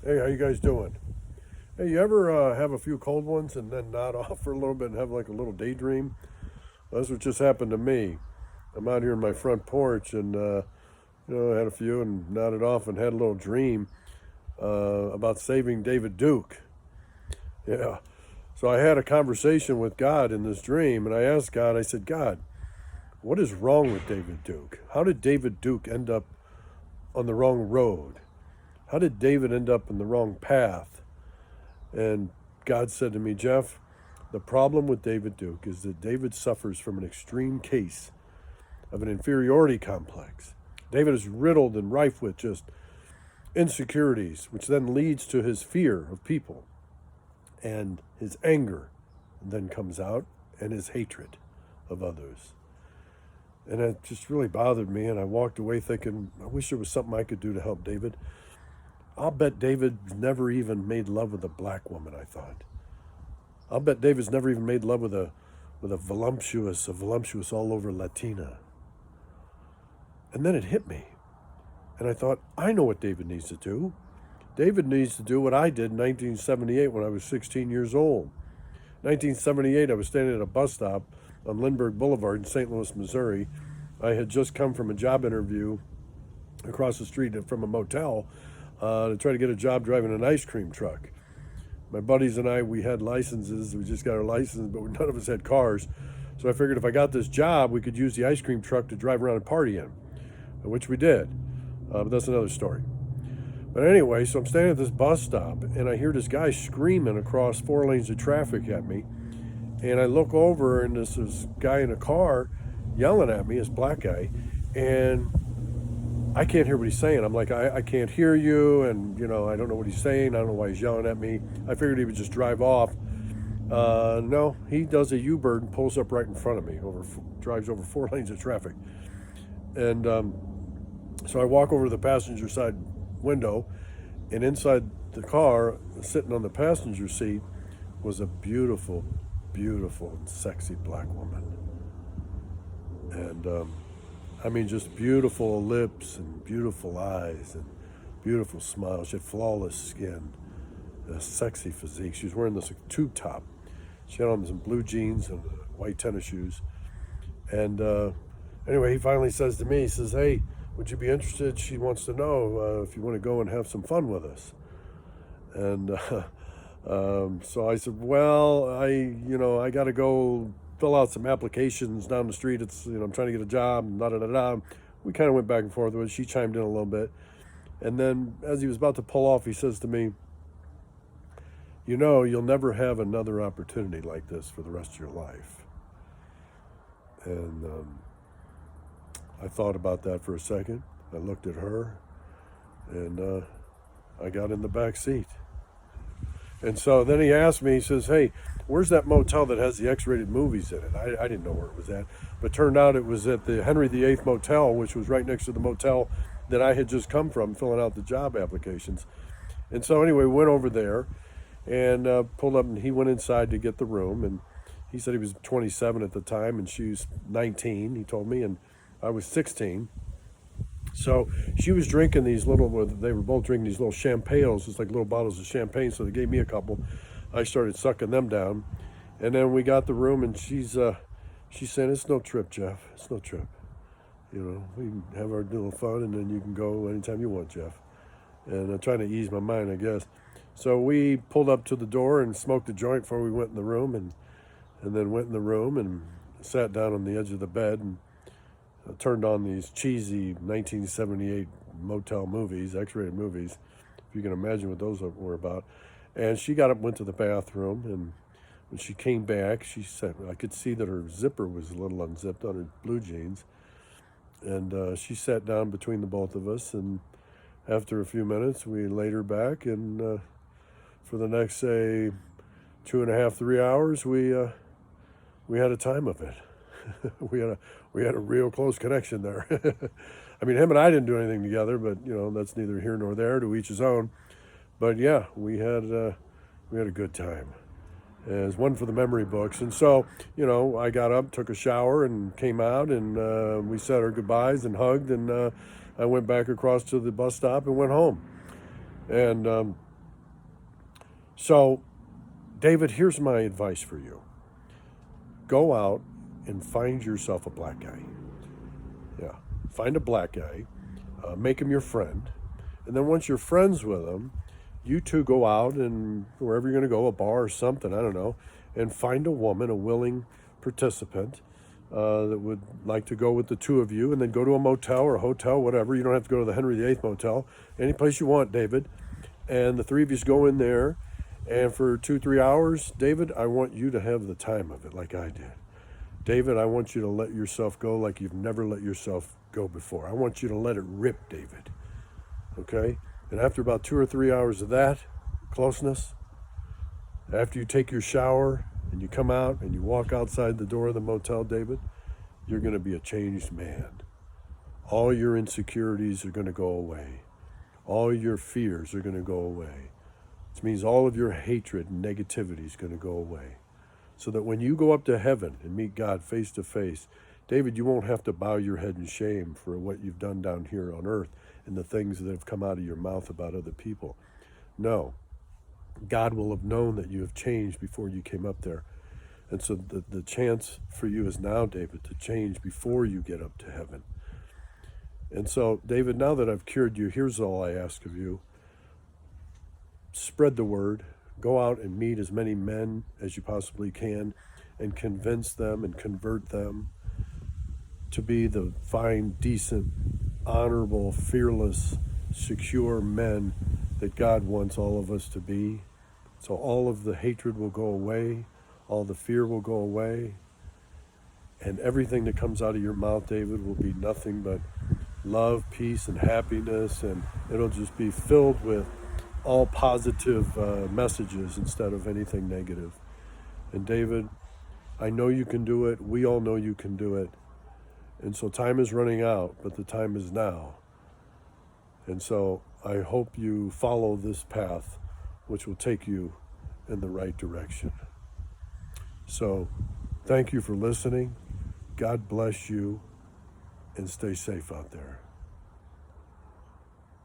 Hey, how you guys doing? Hey, you ever have a few cold ones and then nod off for a little bit and have like a little daydream? That's what just happened to me. I'm out here in my front porch and I had a few and nodded off and had a little dream about saving David Duke. Yeah. So I had a conversation with God in this dream, and I asked God. I said, God, what is wrong with David Duke? How did David Duke end up on the wrong road? How did David end up in the wrong path? And God said to me, Jeff, the problem with David Duke is that David suffers from an extreme case of an inferiority complex. David is riddled and rife with just insecurities, which then leads to his fear of people, and his anger then comes out, and his hatred of others. And it just really bothered me, and I walked away thinking, I wish there was something I could do to help David. I'll bet David never even made love with a black woman, I thought. I'll bet David's never even made love with a voluptuous all over Latina. And then it hit me. And I thought, I know what David needs to do. David needs to do what I did in 1978 when I was 16 years old. 1978, I was standing at a bus stop on Lindbergh Boulevard in St. Louis, Missouri. I had just come from a job interview across the street from a motel to try to get a job driving an ice cream truck. My buddies and I, we had licenses. We just got our license, but none of us had cars. So I figured if I got this job, we could use the ice cream truck to drive around and party in, which we did. But that's another story. But anyway, so I'm standing at this bus stop, and I hear this guy screaming across 4 lanes of traffic at me. And I look over, and there's this guy in a car yelling at me, this black guy, and I can't hear what he's saying. I'm like, I can't hear you, and I don't know what he's saying. I don't know why he's yelling at me. I figured he would just drive off. No, he does a U-turn and pulls up right in front of me, drives over 4 lanes of traffic. And so I walk over to the passenger side window, and inside the car, sitting on the passenger seat, was a beautiful, beautiful and sexy black woman. And I mean, just beautiful lips and beautiful eyes and beautiful smile. She had flawless skin, a sexy physique. She was wearing this tube top. She had on some blue jeans and white tennis shoes. And anyway, he finally says to me, he says, hey, would you be interested? She wants to know if you want to go and have some fun with us. And so I said, well, I got to go fill out some applications down the street. It's, I'm trying to get a job, da da da da. We kind of went back and forth with it. She chimed in a little bit. And then as he was about to pull off, he says to me, you'll never have another opportunity like this for the rest of your life. And I thought about that for a second. I looked at her, and I got in the back seat. And so then he asked me, he says, hey, where's that motel that has the X-rated movies in it? I didn't know where it was at. But turned out it was at the Henry VIII Motel, which was right next to the motel that I had just come from filling out the job applications. And so anyway, we went over there and pulled up, and he went inside to get the room. And he said he was 27 at the time, and she was 19, he told me, and I was 16. So she was drinking they were both drinking these little champagnes, it's like little bottles of champagne, so they gave me a couple. I started sucking them down. And then we got the room, and she's saying, it's no trip, Jeff. It's no trip. We can have our little fun, and then you can go anytime you want, Jeff. And I'm trying to ease my mind, I guess. So we pulled up to the door and smoked a joint before we went in the room, and then went in the room and sat down on the edge of the bed and turned on these cheesy 1978 motel movies, X-rated movies, if you can imagine what those were about. And she got up and went to the bathroom, and when she came back, she said, I could see that her zipper was a little unzipped on her blue jeans. And she sat down between the both of us, and after a few minutes, we laid her back, and for the next, say, 2.5, 3 hours, we had a time of it. we had a real close connection there. I mean, him and I didn't do anything together, but that's neither here nor there. To each his own. But yeah, we had a good time. And it was one for the memory books. And so I got up, took a shower, and came out, and we said our goodbyes and hugged, and I went back across to the bus stop and went home. And So, David, here's my advice for you. Go out and find yourself a black guy. Yeah, find a black guy, make him your friend, and then once you're friends with him, you two go out and wherever you're going to go, a bar or something, I don't know, and find a woman, a willing participant that would like to go with the two of you, and then go to a motel or a hotel, whatever. You don't have to go to the Henry VIII Motel, any place you want, David. And the three of you go in there, and for 2-3 hours, David, I want you to have the time of it like I did. David, I want you to let yourself go like you've never let yourself go before. I want you to let it rip, David. Okay? And after about 2 or 3 hours of that closeness, after you take your shower and you come out and you walk outside the door of the motel, David, you're going to be a changed man. All your insecurities are going to go away. All your fears are going to go away. Which means all of your hatred and negativity is going to go away. So that when you go up to heaven and meet God face to face, David, you won't have to bow your head in shame for what you've done down here on earth and the things that have come out of your mouth about other people. No, God will have known that you have changed before you came up there. And so the chance for you is now, David, to change before you get up to heaven. And so, David, now that I've cured you, here's all I ask of you. Spread the word. Go out and meet as many men as you possibly can and convince them and convert them to be the fine, decent, honorable, fearless, secure men that God wants all of us to be. So all of the hatred will go away, all the fear will go away, and everything that comes out of your mouth, David, will be nothing but love, peace, and happiness, and it'll just be filled with all positive messages instead of anything negative. And David, I know you can do it. We all know you can do it. And so time is running out, but the time is now. And so I hope you follow this path, which will take you in the right direction. So thank you for listening. God bless you, and stay safe out there.